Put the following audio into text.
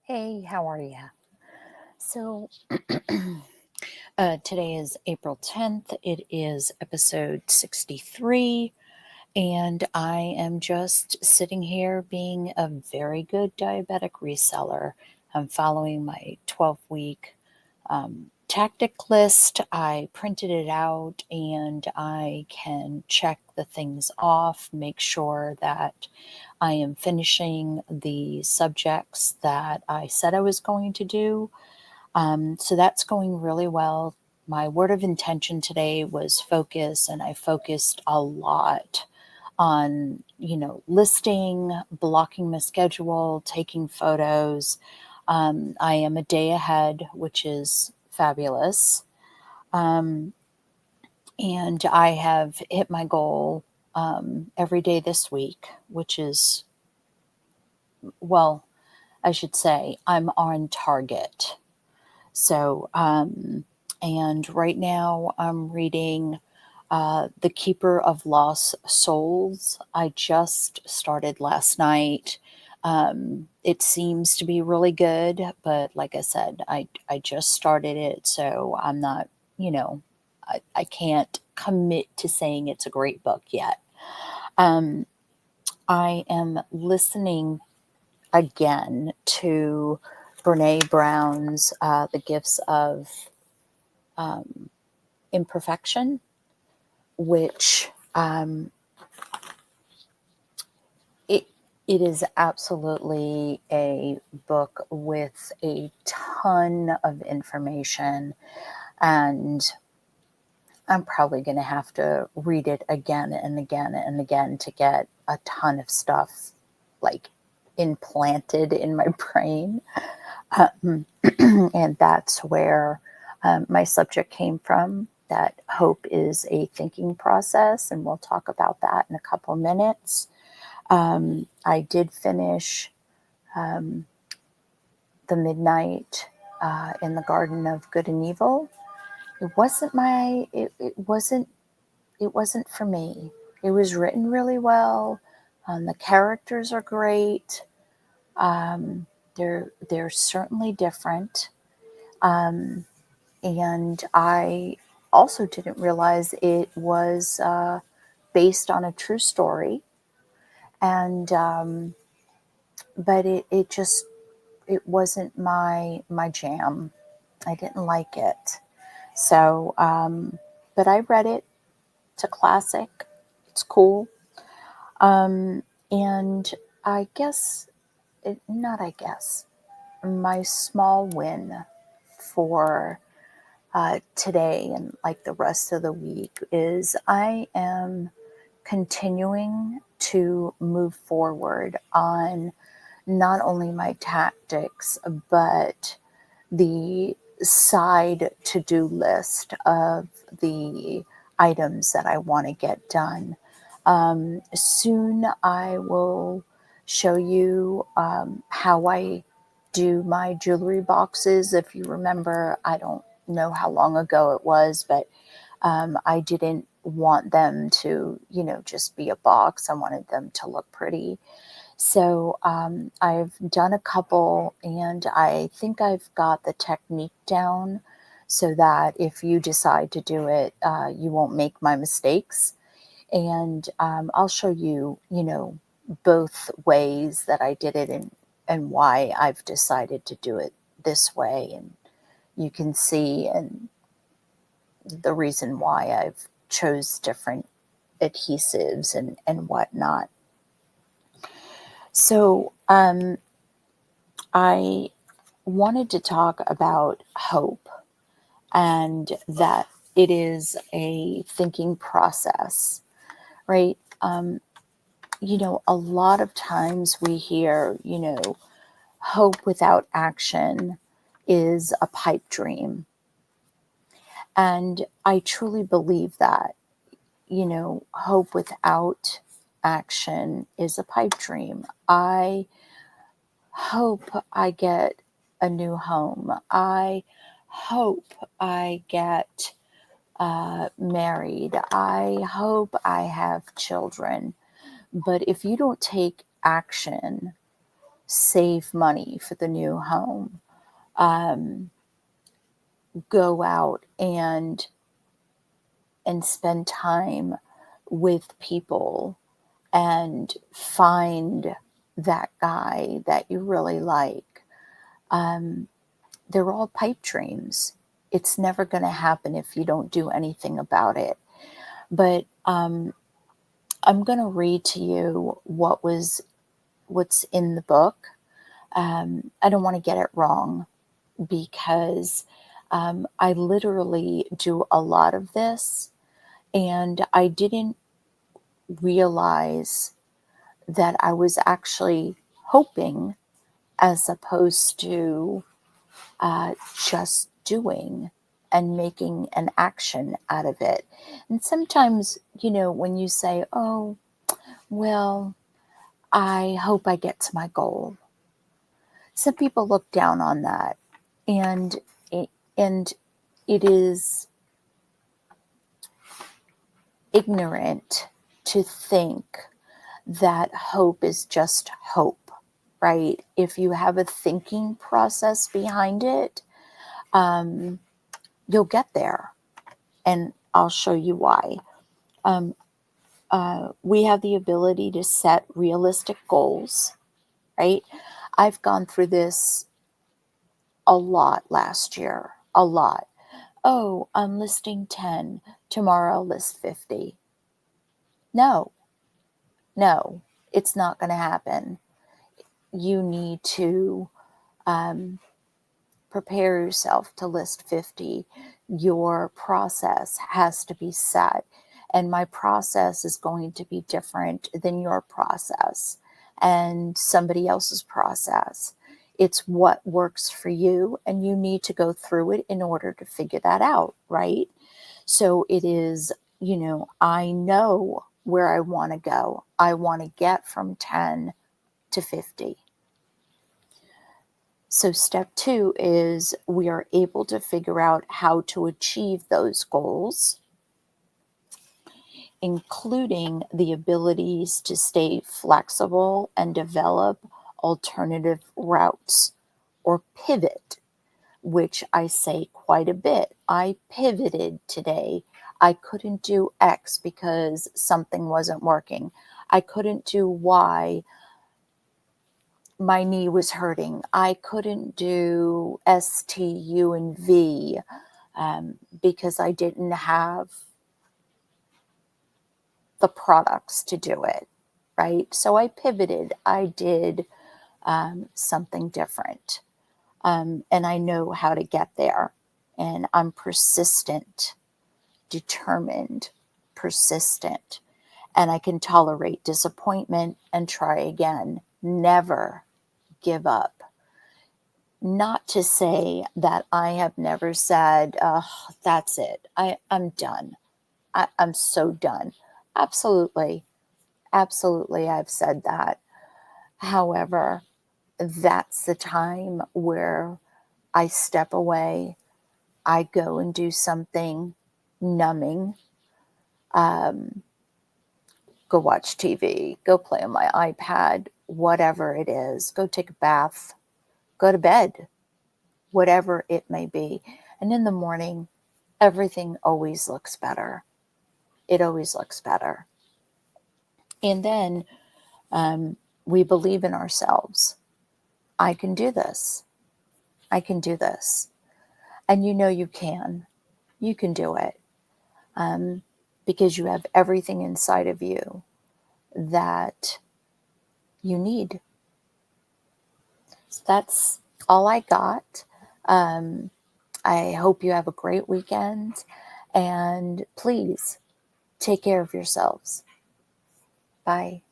Hey, how are you? So, today is April 10th. It is episode 63, and I am just sitting here being a very good diabetic reseller. I'm following my 12-week tactic list. I printed it out and I can check the things off, make sure that I am finishing the subjects that I said I was going to do. So that's going really well. My word of intention today was focus, and I focused a lot on, listing, blocking my schedule, taking photos. I am a day ahead, which is fabulous. Um, and I have hit my goal every day this week, which is, well, I should say I'm on target. So, and right now I'm reading The Keeper of Lost Souls. I just started last night. It seems to be really good, but like I said, I just started it, so I'm not, I can't commit to saying it's a great book yet. Um, I am listening again to Brene Brown's The Gifts of um, Imperfection, which it, it is absolutely a book with a ton of information, and I'm probably going to have to read it again and again and again to get a ton of stuff like implanted in my brain. And that's where my subject came from, that hope is a thinking process. And we'll talk about that in a couple minutes. I did finish um, The Midnight in the Garden of Good and Evil. It wasn't for me. It was written really well. The characters are great. Um, they're certainly different. Um, and I also didn't realize it was based on a true story. And but it wasn't my jam. I didn't like it. So, but I read it. It's a classic. It's cool. Um, and I guess, not I guess, my small win for today and like the rest of the week is I am continuing to move forward on not only my tactics, but the side to do list of the items that I want to get done. Soon I will show you how I do my jewelry boxes. If you remember, I don't know how long ago it was, but I didn't want them to, just be a box. I wanted them to look pretty. So I've done a couple, and I think I've got the technique down so that if you decide to do it, you won't make my mistakes. And I'll show you, both ways that I did it, and why I've decided to do it this way. And you can see and the reason why I've chose different adhesives and whatnot. So I wanted to talk about hope, and that it is a thinking process, right? A lot of times we hear, hope without action is a pipe dream. And I truly believe that, hope without action is a pipe dream. I hope I get a new home. I hope I get married. I hope I have children. But if you don't take action, save money for the new home, go out and spend time with people and find that guy that you really like. They're all pipe dreams. It's never going to happen if you don't do anything about it. But I'm going to read to you what's in the book. I don't want to get it wrong because I literally do a lot of this, and I didn't realize that I was actually hoping as opposed to just doing and making an action out of it. And sometimes, when you say, oh, well, I hope I get to my goal, some people look down on that. And and it is ignorant to think that hope is just hope, right? If you have a thinking process behind it, you'll get there. And I'll show you why. We have the ability to set realistic goals, right? I've gone through this a lot last year, a lot. Oh, I'm listing 10. Tomorrow I'll list 50. No, it's not going to happen. You need to prepare yourself to list 50. Your process has to be set. And my process is going to be different than your process and somebody else's process. It's what works for you, and you need to go through it in order to figure that out, right? So it is, I know where I want to go. I want to get from 10 to 50. So step 2 is we are able to figure out how to achieve those goals, including the abilities to stay flexible and develop alternative routes or pivot, which I say quite a bit. I pivoted today. I couldn't do X because something wasn't working. I couldn't do Y. My knee was hurting. I couldn't do S, T, U, and V because I didn't have the products to do it, right? So I pivoted. I did something different. And I know how to get there. And I'm persistent, determined, persistent. And I can tolerate disappointment and try again. Never give up. Not to say that I have never said, oh, that's it. I'm done. I'm so done. Absolutely. Absolutely, I've said that. However, that's the time where I step away. I go and do something numbing. Go watch TV, go play on my iPad, whatever it is. Go take a bath, go to bed, whatever it may be. And in the morning, everything always looks better. It always looks better. And then we believe in ourselves. I can do this. I can do this. And you can. You can do it because you have everything inside of you that you need. So that's all I got. I hope you have a great weekend. And please take care of yourselves. Bye.